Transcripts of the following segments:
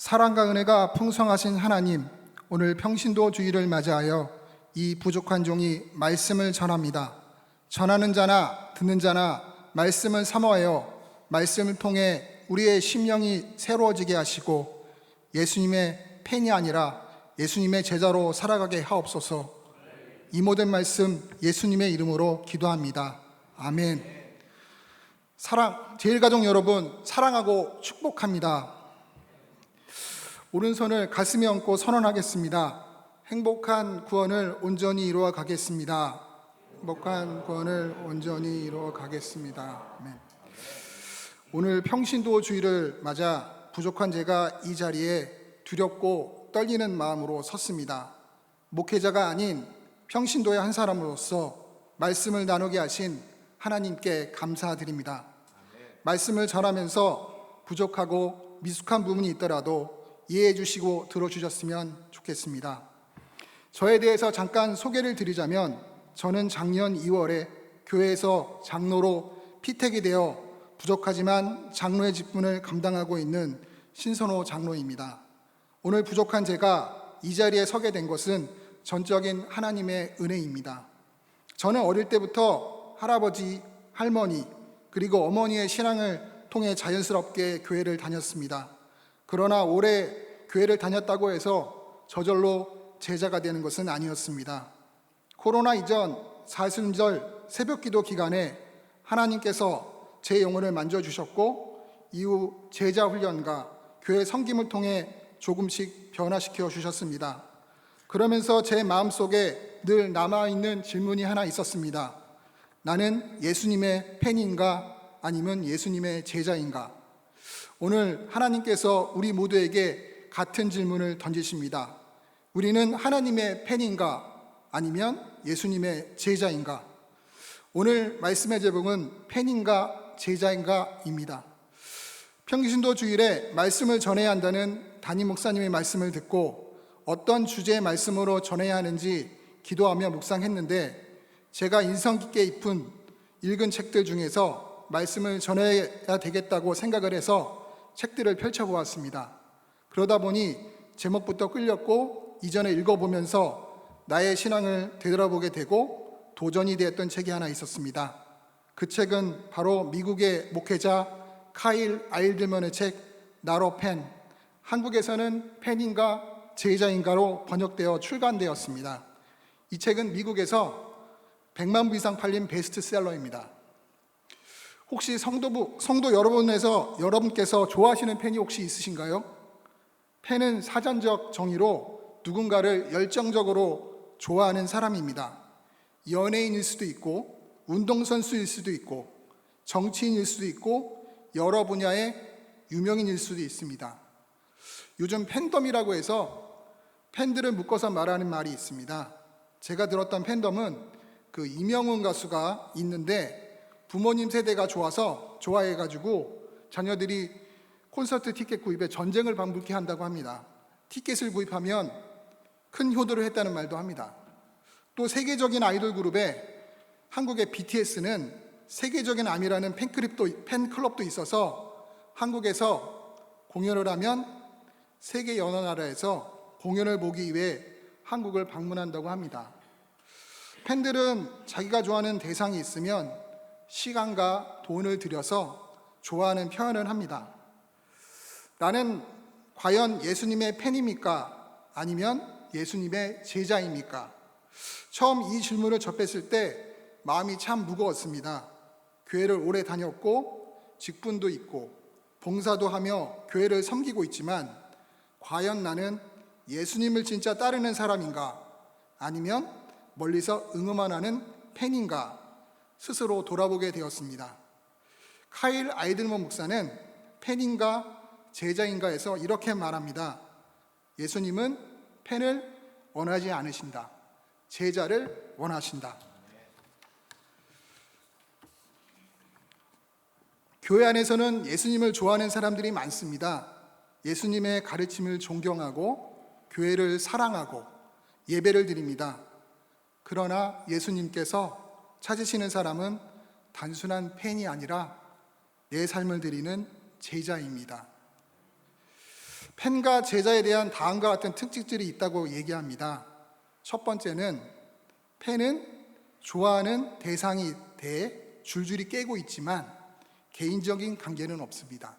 사랑과 은혜가 풍성하신 하나님, 오늘 평신도 주일을 맞이하여 이 부족한 종이 말씀을 전합니다. 전하는 자나 듣는 자나 말씀을 사모하여 말씀을 통해 우리의 심령이 새로워지게 하시고 예수님의 팬이 아니라 예수님의 제자로 살아가게 하옵소서. 이 모든 말씀 예수님의 이름으로 기도합니다. 아멘. 제일가족 여러분, 사랑하고 축복합니다. 오른손을 가슴에 얹고 선언하겠습니다. 행복한 구원을 온전히 이루어 가겠습니다. 행복한 구원을 온전히 이루어 가겠습니다. 아멘. 오늘 평신도 주일을 맞아 부족한 제가 이 자리에 두렵고 떨리는 마음으로 섰습니다. 목회자가 아닌 평신도의 한 사람으로서 말씀을 나누게 하신 하나님께 감사드립니다. 말씀을 전하면서 부족하고 미숙한 부분이 있더라도 이해해 주시고 들어주셨으면 좋겠습니다. 저에 대해서 잠깐 소개를 드리자면, 저는 작년 2월에 교회에서 장로로 피택이 되어 부족하지만 장로의 직분을 감당하고 있는 신선호 장로입니다. 오늘 부족한 제가 이 자리에 서게 된 것은 전적인 하나님의 은혜입니다. 저는 어릴 때부터 할아버지, 할머니, 그리고 어머니의 신앙을 통해 자연스럽게 교회를 다녔습니다. 그러나 오래 교회를 다녔다고 해서 저절로 제자가 되는 것은 아니었습니다. 코로나 이전 사순절 새벽기도 기간에 하나님께서 제 영혼을 만져주셨고, 이후 제자 훈련과 교회 섬김을 통해 조금씩 변화시켜 주셨습니다. 그러면서 제 마음속에 늘 남아있는 질문이 하나 있었습니다. 나는 예수님의 팬인가 아니면 예수님의 제자인가? 오늘 하나님께서 우리 모두에게 같은 질문을 던지십니다. 우리는 하나님의 팬인가 아니면 예수님의 제자인가? 오늘 말씀의 제목은 팬인가 제자인가입니다. 평신도 주일에 말씀을 전해야 한다는 담임 목사님의 말씀을 듣고 어떤 주제의 말씀으로 전해야 하는지 기도하며 묵상했는데, 제가 인상 깊게 읽은 책들 중에서 말씀을 전해야 되겠다고 생각을 해서 책들을 펼쳐보았습니다. 그러다 보니 제목부터 끌렸고 이전에 읽어보면서 나의 신앙을 되돌아보게 되고 도전이 되었던 책이 하나 있었습니다. 그 책은 바로 미국의 목회자 카일 아일드먼의 책 나로 팬, 한국에서는 팬인가 제자인가로 번역되어 출간되었습니다. 이 책은 미국에서 100만 부 이상 팔린 베스트셀러입니다. 혹시 성도 여러분께서 좋아하시는 팬이 혹시 있으신가요? 팬은 사전적 정의로 누군가를 열정적으로 좋아하는 사람입니다. 연예인일 수도 있고, 운동선수일 수도 있고, 정치인일 수도 있고, 여러 분야의 유명인일 수도 있습니다. 요즘 팬덤이라고 해서 팬들을 묶어서 말하는 말이 있습니다. 제가 들었던 팬덤은 그 이명웅 가수가 있는데, 부모님 세대가 좋아해가지고 자녀들이 콘서트 티켓 구입에 전쟁을 방불케 한다고 합니다. 티켓을 구입하면 큰 효도를 했다는 말도 합니다. 또 세계적인 아이돌 그룹에 한국의 BTS는 세계적인 아미라는 팬클럽도 있어서 한국에서 공연을 하면 세계 여러 나라에서 공연을 보기 위해 한국을 방문한다고 합니다. 팬들은 자기가 좋아하는 대상이 있으면 시간과 돈을 들여서 좋아하는 표현을 합니다. 나는 과연 예수님의 팬입니까? 아니면 예수님의 제자입니까? 처음 이 질문을 접했을 때 마음이 참 무거웠습니다. 교회를 오래 다녔고 직분도 있고 봉사도 하며 교회를 섬기고 있지만, 과연 나는 예수님을 진짜 따르는 사람인가? 아니면 멀리서 응원만 하는 팬인가? 스스로 돌아보게 되었습니다. 카일 아이들먼 목사는 팬인가 제자인가에서 이렇게 말합니다. 예수님은 팬을 원하지 않으신다. 제자를 원하신다. 교회 안에서는 예수님을 좋아하는 사람들이 많습니다. 예수님의 가르침을 존경하고 교회를 사랑하고 예배를 드립니다. 그러나 예수님께서 찾으시는 사람은 단순한 팬이 아니라 내 삶을 드리는 제자입니다. 팬과 제자에 대한 다음과 같은 특징들이 있다고 얘기합니다. 첫 번째는 팬은 좋아하는 대상이 대해 줄줄이 깨고 있지만 개인적인 관계는 없습니다.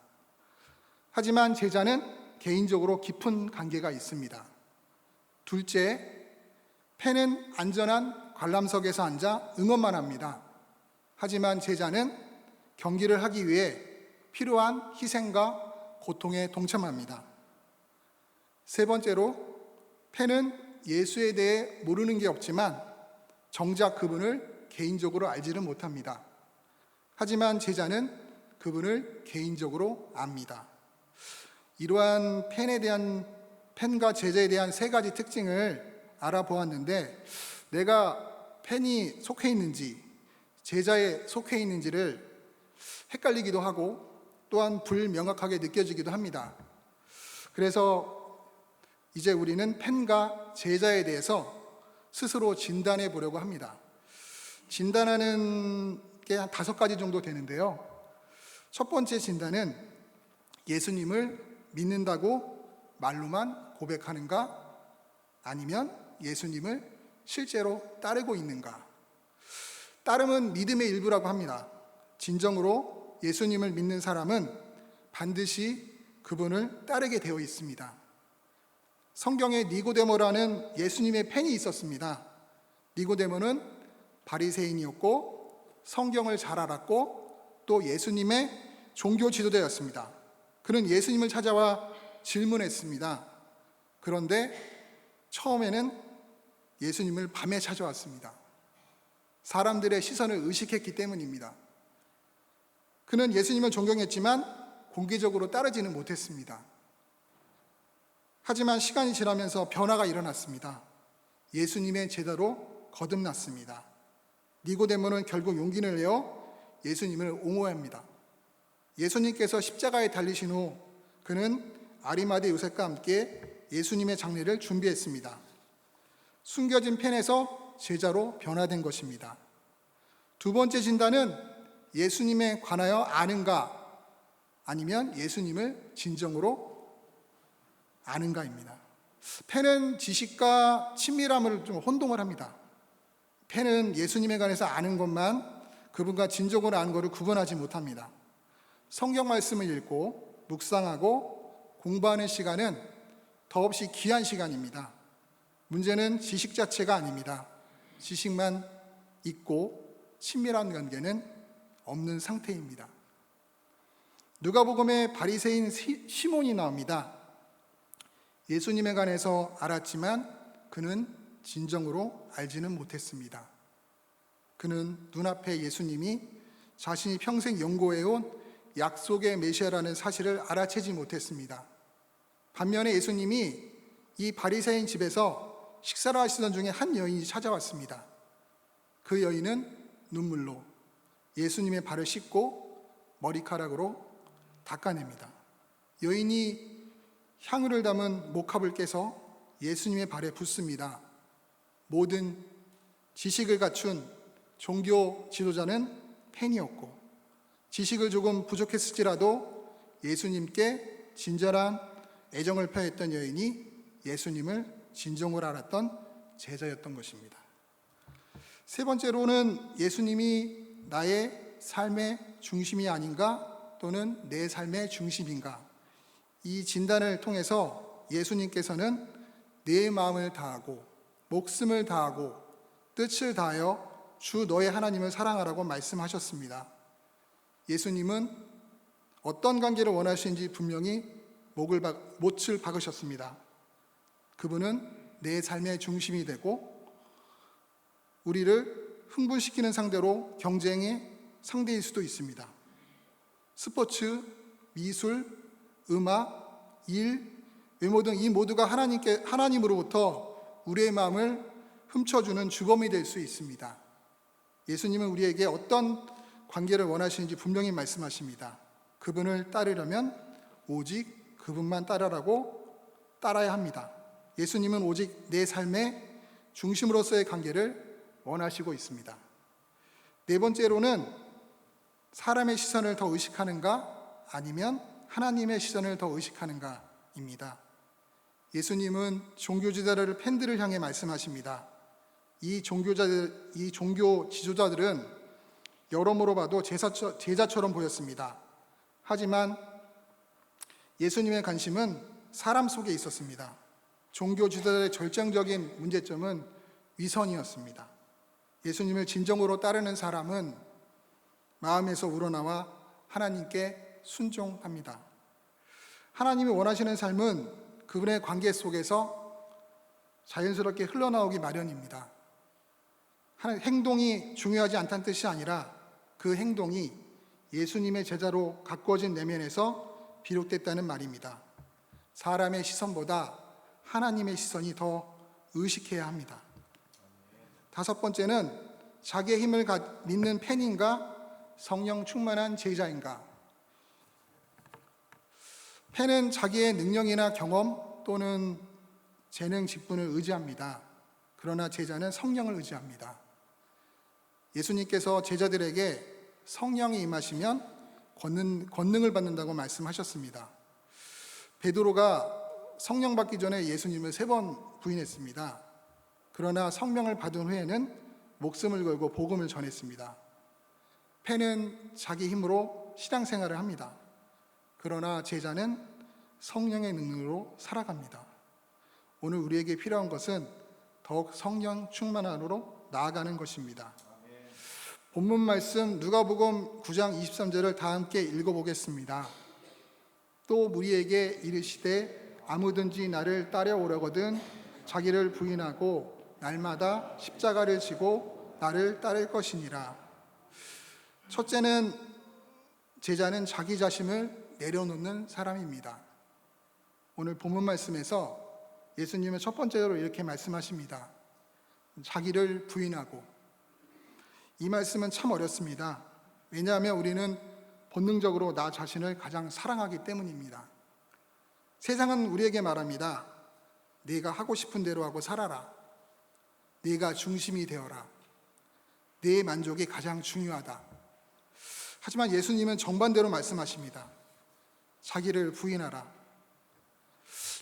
하지만 제자는 개인적으로 깊은 관계가 있습니다. 둘째, 팬은 안전한 관람석에서 앉아 응원만 합니다. 하지만 제자는 경기를 하기 위해 필요한 희생과 고통에 동참합니다. 세 번째로, 팬은 예수에 대해 모르는 게 없지만 정작 그분을 개인적으로 알지는 못합니다. 하지만 제자는 그분을 개인적으로 압니다. 이러한 팬과 제자에 대한 세 가지 특징을 알아보았는데, 내가 팬이 속해 있는지 제자에 속해 있는지를 헷갈리기도 하고 또한 불명확하게 느껴지기도 합니다. 그래서 이제 우리는 팬과 제자에 대해서 스스로 진단해 보려고 합니다. 진단하는 게 한 5가지 정도 되는데요. 첫 번째 진단은 예수님을 믿는다고 말로만 고백하는가, 아니면 예수님을 실제로 따르고 있는가. 따름은 믿음의 일부라고 합니다. 진정으로 예수님을 믿는 사람은 반드시 그분을 따르게 되어 있습니다. 성경에 니고데모라는 예수님의 팬이 있었습니다. 니고데모는 바리새인이었고 성경을 잘 알았고 또 예수님의 종교 지도자였습니다. 그는 예수님을 찾아와 질문했습니다. 그런데 처음에는 예수님을 밤에 찾아왔습니다. 사람들의 시선을 의식했기 때문입니다. 그는 예수님을 존경했지만 공개적으로 따르지는 못했습니다. 하지만 시간이 지나면서 변화가 일어났습니다. 예수님의 제자로 거듭났습니다. 니고데모는 결국 용기를 내어 예수님을 옹호합니다. 예수님께서 십자가에 달리신 후 그는 아리마대 요셉과 함께 예수님의 장례를 준비했습니다. 숨겨진 팬에서 제자로 변화된 것입니다. 두 번째 진단은 예수님에 관하여 아는가, 아니면 예수님을 진정으로 아는가입니다. 팬은 지식과 친밀함을 좀 혼동을 합니다. 팬은 예수님에 관해서 아는 것만 그분과 진정으로 아는 것을 구분하지 못합니다. 성경 말씀을 읽고 묵상하고 공부하는 시간은 더없이 귀한 시간입니다. 문제는 지식 자체가 아닙니다. 지식만 있고 친밀한 관계는 없는 상태입니다. 누가복음에 바리새인 시몬이 나옵니다. 예수님에 관해서 알았지만 그는 진정으로 알지는 못했습니다. 그는 눈앞에 예수님이 자신이 평생 연구해온 약속의 메시아라는 사실을 알아채지 못했습니다. 반면에 예수님이 이 바리새인 집에서 식사를 하시던 중에 한 여인이 찾아왔습니다. 그 여인은 눈물로 예수님의 발을 씻고 머리카락으로 닦아냅니다. 여인이 향유를 담은 목합을 깨서 예수님의 발에 붓습니다. 모든 지식을 갖춘 종교 지도자는 팬이었고 지식을 조금 부족했을지라도 예수님께 진절한 애정을 표했던 여인이 예수님을 진정으로 알았던 제자였던 것입니다. 세 번째로는 예수님이 나의 삶의 중심이 아닌가, 또는 내 삶의 중심인가. 이 진단을 통해서 예수님께서는 내 마음을 다하고 목숨을 다하고 뜻을 다하여 주 너의 하나님을 사랑하라고 말씀하셨습니다. 예수님은 어떤 관계를 원하시는지 분명히 못을 박으셨습니다. 그분은 내 삶의 중심이 되고 우리를 흥분시키는 상대로 경쟁의 상대일 수도 있습니다. 스포츠, 미술, 음악, 일, 외모 등 이 모두가 하나님으로부터 우리의 마음을 훔쳐주는 주범이 될 수 있습니다. 예수님은 우리에게 어떤 관계를 원하시는지 분명히 말씀하십니다. 그분을 따르려면 오직 그분만 따라야 합니다. 예수님은 오직 내 삶의 중심으로서의 관계를 원하시고 있습니다. 네 번째로는 사람의 시선을 더 의식하는가, 아니면 하나님의 시선을 더 의식하는가, 예수님은 종교 팬들을 향해 말씀하십니다. 이 종교 지도자들은 여러모로 봐도 제자처럼 보였습니다. 하지만 예수님의 관심은 사람 속에 있었습니다. 종교 지도자의 절정적인 문제점은 위선이었습니다. 예수님을 진정으로 따르는 사람은 마음에서 우러나와 하나님께 순종합니다. 하나님이 원하시는 삶은 그분의 관계 속에서 자연스럽게 흘러나오기 마련입니다. 행동이 중요하지 않다는 뜻이 아니라 그 행동이 예수님의 제자로 가꾸어진 내면에서 비롯됐다는 말입니다. 사람의 시선보다 하나님의 시선이 더 의식해야 합니다. 다섯 번째는 자기의 힘을 믿는 팬인가 성령 충만한 제자인가. 팬은 자기의 능력이나 경험 또는 재능 직분을 의지합니다. 그러나 제자는 성령을 의지합니다. 예수님께서 제자들에게 성령이 임하시면 권능을 받는다고 말씀하셨습니다. 베드로가 성령 받기 전에 예수님을 3번 부인했습니다. 그러나 성령을 받은 후에는 목숨을 걸고 복음을 전했습니다. 팬은 자기 힘으로 신앙생활을 합니다. 그러나 제자는 성령의 능력으로 살아갑니다. 오늘 우리에게 필요한 것은 더욱 성령 충만함으로 나아가는 것입니다. 본문 말씀 누가복음 9장 23절을 다 함께 읽어보겠습니다. 또 무리에게 이르시되 아무든지 나를 따라오려거든 자기를 부인하고 날마다 십자가를 지고 나를 따를 것이니라. 첫째는 제자는 자기 자신을 내려놓는 사람입니다. 오늘 본문 말씀에서 예수님은 첫 번째로 이렇게 말씀하십니다. 자기를 부인하고. 이 말씀은 참 어렵습니다. 왜냐하면 우리는 본능적으로 나 자신을 가장 사랑하기 때문입니다. 세상은 우리에게 말합니다. 네가 하고 싶은 대로 하고 살아라. 네가 중심이 되어라. 내 만족이 가장 중요하다. 하지만 예수님은 정반대로 말씀하십니다. 자기를 부인하라.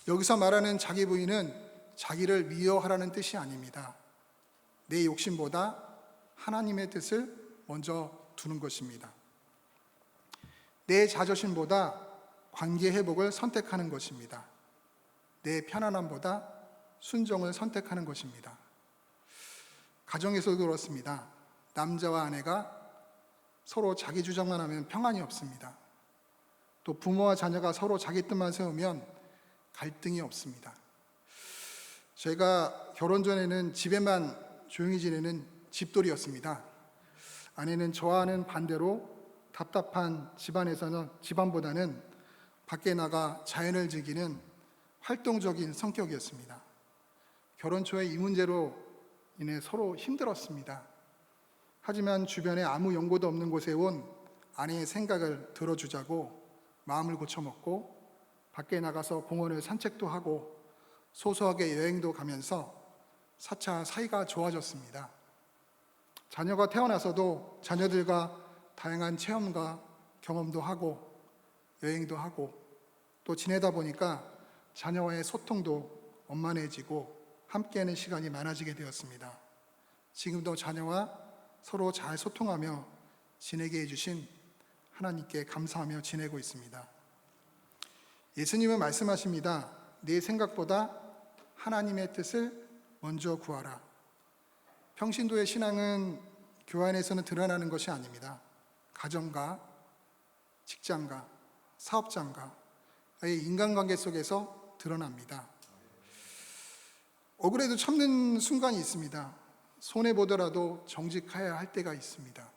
여기서 말하는 자기 부인은 자기를 미워하라는 뜻이 아닙니다. 내 욕심보다 하나님의 뜻을 먼저 두는 것입니다. 내 자존심보다 관계 회복을 선택하는 것입니다. 내 편안함보다 순종을 선택하는 것입니다. 가정에서도 그렇습니다. 남자와 아내가 서로 자기 주장만 하면 평안이 없습니다. 또 부모와 자녀가 서로 자기 뜻만 세우면 갈등이 없습니다. 제가 결혼 전에는 집에만 조용히 지내는 집돌이였습니다. 아내는 저와는 반대로 답답한 집안보다는 밖에 나가 자연을 즐기는 활동적인 성격이었습니다. 결혼 초에 이 문제로 인해 서로 힘들었습니다. 하지만 주변에 아무 연고도 없는 곳에 온 아내의 생각을 들어주자고 마음을 고쳐먹고 밖에 나가서 공원을 산책도 하고 소소하게 여행도 가면서 차차 사이가 좋아졌습니다. 자녀가 태어나서도 자녀들과 다양한 체험과 경험도 하고 여행도 하고 또 지내다 보니까 자녀와의 소통도 원만해지고 함께하는 시간이 많아지게 되었습니다. 지금도 자녀와 서로 잘 소통하며 지내게 해주신 하나님께 감사하며 지내고 있습니다. 예수님은 말씀하십니다. 내 생각보다 하나님의 뜻을 먼저 구하라. 평신도의 신앙은 교회 안에서는 드러나는 것이 아닙니다. 가정과 직장과 사업장과의 인간관계 속에서 드러납니다. 억울해도 참는 순간이 있습니다. 손해보더라도 정직해야 할 때가 있습니다.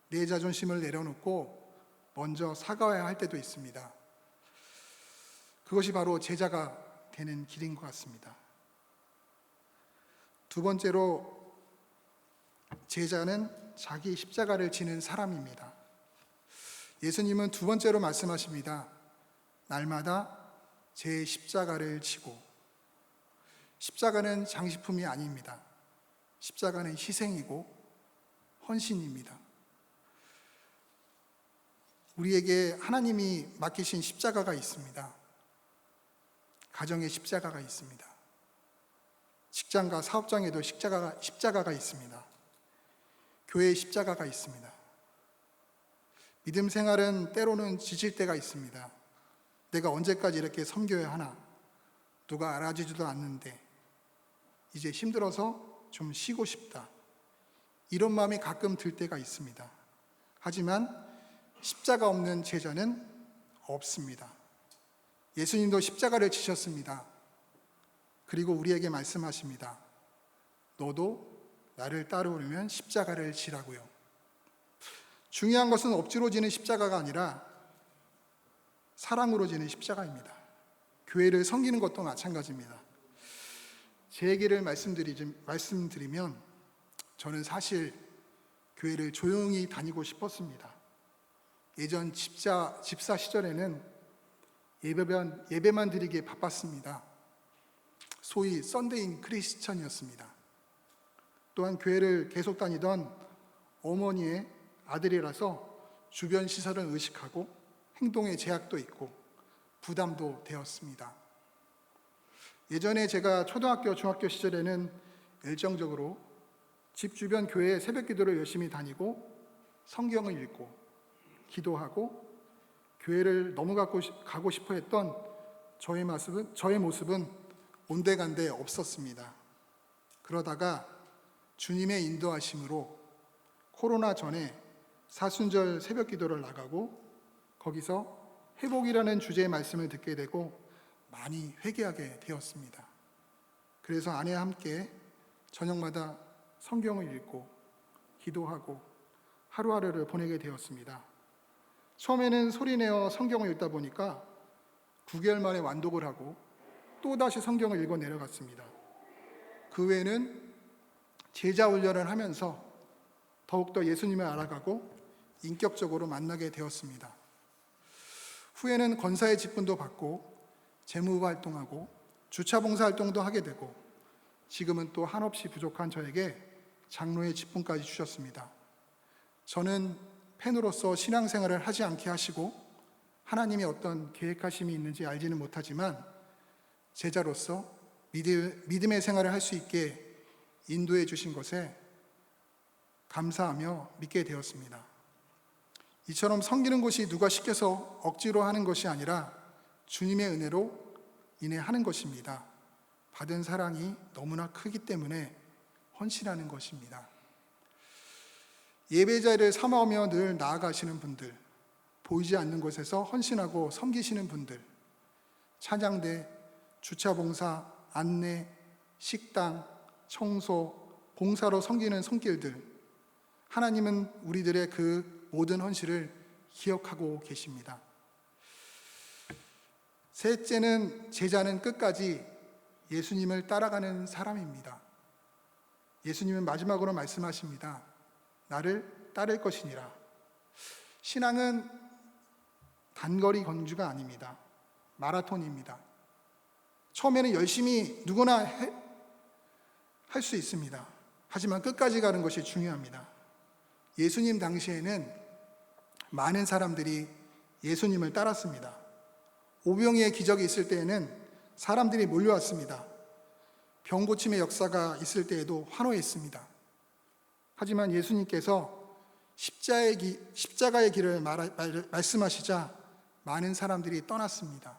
내 자존심을 내려놓고 먼저 사과해야 할 때도 있습니다. 그것이 바로 제자가 되는 길인 것 같습니다. 두 번째로 제자는 자기 십자가를 지는 사람입니다. 예수님은 두 번째로 말씀하십니다. 날마다 제 십자가를 지고. 십자가는 장식품이 아닙니다. 십자가는 희생이고 헌신입니다. 우리에게 하나님이 맡기신 십자가가 있습니다. 가정에 십자가가 있습니다. 직장과 사업장에도 십자가가 있습니다. 교회에 십자가가 있습니다. 믿음 생활은 때로는 지칠 때가 있습니다. 내가 언제까지 이렇게 섬겨야 하나? 누가 알아주지도 않는데 이제 힘들어서 좀 쉬고 싶다. 이런 마음이 가끔 들 때가 있습니다. 하지만 십자가 없는 제자는 없습니다. 예수님도 십자가를 지셨습니다. 그리고 우리에게 말씀하십니다. 너도 나를 따르려면 십자가를 지라고요. 중요한 것은 억지로 지는 십자가가 아니라 사랑으로 지는 십자가입니다. 교회를 섬기는 것도 마찬가지입니다. 제 얘기를 말씀드리면 저는 사실 교회를 조용히 다니고 싶었습니다. 예전 집사 시절에는 예배만 드리기에 바빴습니다. 소위 썬데이 크리스천이었습니다. 또한 교회를 계속 다니던 어머니의 아들이라서 주변 시설을 의식하고 행동에 제약도 있고 부담도 되었습니다. 예전에 제가 초등학교, 중학교 시절에는 열정적으로 집 주변 교회에 새벽 기도를 열심히 다니고 성경을 읽고 기도하고 교회를 너무 가고 싶어 했던 저의 모습은 온데간데 없었습니다. 그러다가 주님의 인도하심으로 코로나 전에 사순절 새벽 기도를 나가고 거기서 회복이라는 주제의 말씀을 듣게 되고 많이 회개하게 되었습니다. 그래서 아내와 함께 저녁마다 성경을 읽고 기도하고 하루하루를 보내게 되었습니다. 처음에는 소리내어 성경을 읽다 보니까 9개월 만에 완독을 하고 또다시 성경을 읽어 내려갔습니다. 그 외에는 제자 훈련을 하면서 더욱더 예수님을 알아가고 인격적으로 만나게 되었습니다. 후에는 권사의 직분도 받고 재무부 활동하고 주차 봉사 활동도 하게 되고 지금은 또 한없이 부족한 저에게 장로의 직분까지 주셨습니다. 저는 팬으로서 신앙생활을 하지 않게 하시고 하나님의 어떤 계획하심이 있는지 알지는 못하지만 제자로서 믿음의 생활을 할 수 있게 인도해 주신 것에 감사하며 믿게 되었습니다. 이처럼 섬기는 것이 누가 시켜서 억지로 하는 것이 아니라 주님의 은혜로 인해 하는 것입니다. 받은 사랑이 너무나 크기 때문에 헌신하는 것입니다. 예배자를 사모하며 늘 나아가시는 분들, 보이지 않는 곳에서 헌신하고 섬기시는 분들, 찬양대, 주차봉사, 안내, 식당, 청소, 봉사로 섬기는 손길들, 하나님은 우리들의 그 모든 헌신을 기억하고 계십니다. 셋째는 제자는 끝까지 예수님을 따라가는 사람입니다. 예수님은 마지막으로 말씀하십니다. 나를 따를 것이니라. 신앙은 단거리 건주가 아닙니다. 마라톤입니다. 처음에는 열심히 누구나 할 수 있습니다. 하지만 끝까지 가는 것이 중요합니다. 예수님 당시에는 많은 사람들이 예수님을 따랐습니다. 오병이의 기적이 있을 때에는 사람들이 몰려왔습니다. 병 고침의 역사가 있을 때에도 환호했습니다. 하지만 예수님께서 십자가의 길을 말씀하시자 많은 사람들이 떠났습니다.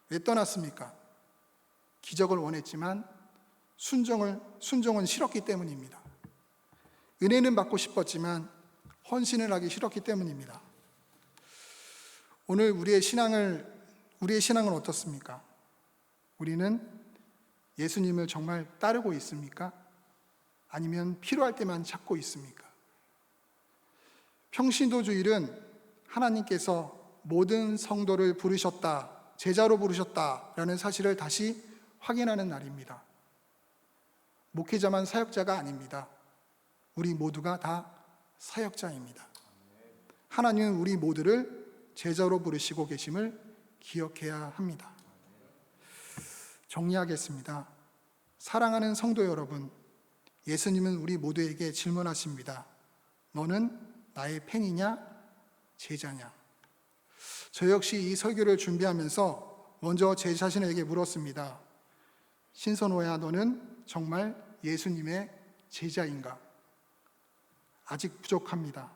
왜 떠났습니까? 기적을 원했지만 순종은 싫었기 때문입니다. 은혜는 받고 싶었지만 헌신을 하기 싫었기 때문입니다. 오늘 우리의 신앙은 어떻습니까? 우리는 예수님을 정말 따르고 있습니까? 아니면 필요할 때만 찾고 있습니까? 평신도 주일은 하나님께서 모든 성도를 부르셨다, 제자로 부르셨다라는 사실을 다시 확인하는 날입니다. 목회자만 사역자가 아닙니다. 우리 모두가 다 사역자입니다. 하나님은 우리 모두를 제자로 부르시고 계심을 기억해야 합니다. 정리하겠습니다. 사랑하는 성도 여러분, 예수님은 우리 모두에게 질문하십니다. 너는 나의 팬이냐? 제자냐? 저 역시 이 설교를 준비하면서 먼저 제 자신에게 물었습니다. 신선호야, 너는 정말 예수님의 제자인가? 아직 부족합니다.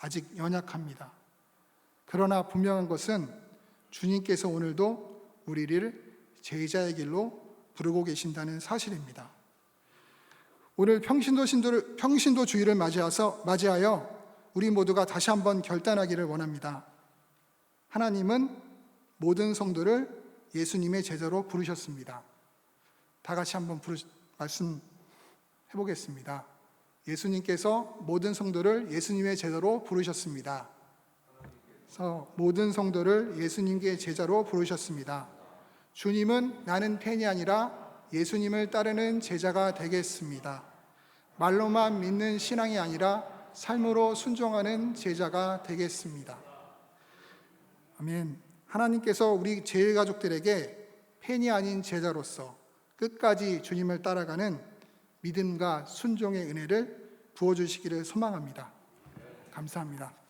아직 연약합니다. 그러나 분명한 것은 주님께서 오늘도 우리를 제자의 길로 부르고 계신다는 사실입니다. 오늘 평신도 주일을 맞이하여 우리 모두가 다시 한번 결단하기를 원합니다. 하나님은 모든 성도를 예수님의 제자로 부르셨습니다. 다 같이 한번 말씀해 보겠습니다. 예수님께서 모든 성도를 예수님의 제자로 부르셨습니다. 그래서 모든 성도를 예수님의 제자로 부르셨습니다. 주님은 나는 팬이 아니라 예수님을 따르는 제자가 되겠습니다. 말로만 믿는 신앙이 아니라 삶으로 순종하는 제자가 되겠습니다. 아멘. 하나님께서 우리 제일가족들에게 팬이 아닌 제자로서 끝까지 주님을 따라가는 믿음과 순종의 은혜를 부어주시기를 소망합니다. 감사합니다.